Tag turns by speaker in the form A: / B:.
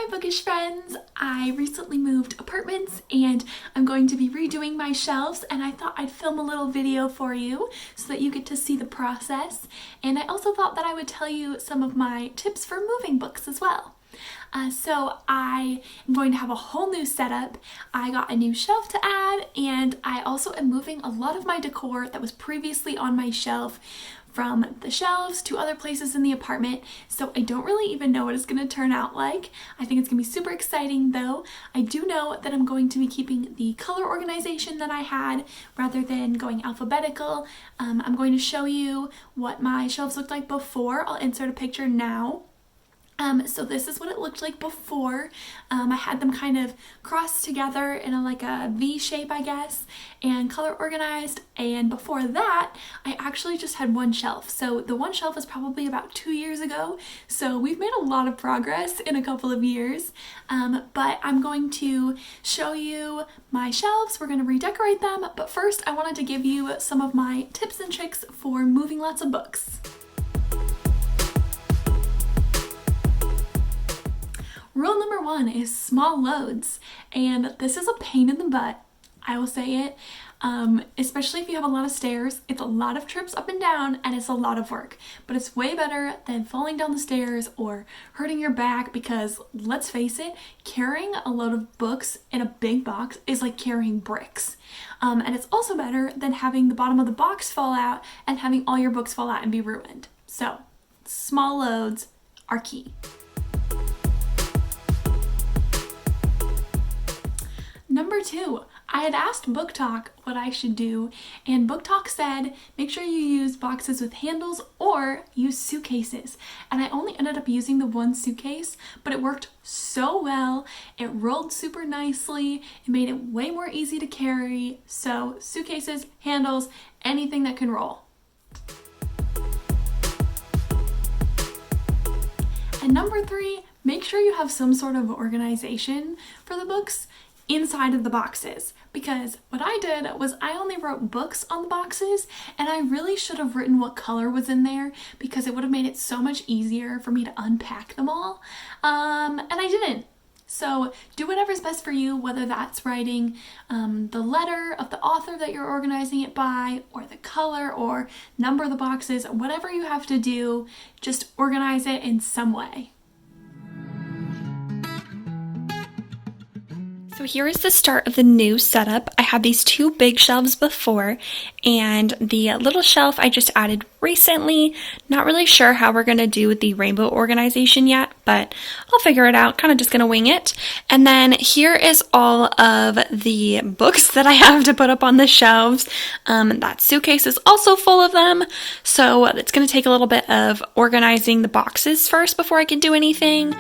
A: Hi my bookish friends! I recently moved apartments and I'm going to be redoing my shelves, and I thought I'd film a little video for you so that you get to see the process. And I also thought that I would tell you some of my tips for moving books as well. So I am going to have a whole new setup. I got a new shelf to add, and I also am moving a lot of my decor that was previously on my shelf from the shelves to other places in the apartment, so I don't really even know what it's going to turn out like. I think it's going to be super exciting though. I do know that I'm going to be keeping the color organization that I had rather than going alphabetical. I'm going to show you what my shelves looked like before. I'll insert a picture now. So this is what it looked like before. I had them kind of crossed together in like a V shape, I guess, and color organized. And before that, I actually just had one shelf. So the one shelf was probably about 2 years ago. So we've made a lot of progress in a couple of years. But I'm going to show you my shelves. We're going to redecorate them. But first, I wanted to give you some of my tips and tricks for moving lots of books. Rule number 1 is small loads, and this is a pain in the butt, I will say it, especially if you have a lot of stairs. It's a lot of trips up and down, and it's a lot of work, but it's way better than falling down the stairs or hurting your back, because let's face it, carrying a load of books in a big box is like carrying bricks, and it's also better than having the bottom of the box fall out and having all your books fall out and be ruined. So small loads are key. Number 2, I had asked Book Talk what I should do, and Book Talk said make sure you use boxes with handles or use suitcases. And I only ended up using the one suitcase, but it worked so well. It rolled super nicely. It made it way more easy to carry. So suitcases, handles, anything that can roll. And number 3, make sure you have some sort of organization for the books inside of the boxes, because what I did was I only wrote books on the boxes, and I really should have written what color was in there, because it would have made it so much easier for me to unpack them all, and I didn't. So do whatever's best for you, whether that's writing the letter of the author that you're organizing it by, or the color, or number the boxes, whatever you have to do, just organize it in some way. So here is the start of the new setup. I had these 2 big shelves before, and the little shelf I just added recently. Not really sure how we're going to do the rainbow organization yet, but I'll figure it out. Kind of just going to wing it. And then here is all of the books that I have to put up on the shelves. That suitcase is also full of them, so it's going to take a little bit of organizing the boxes first before I can do anything.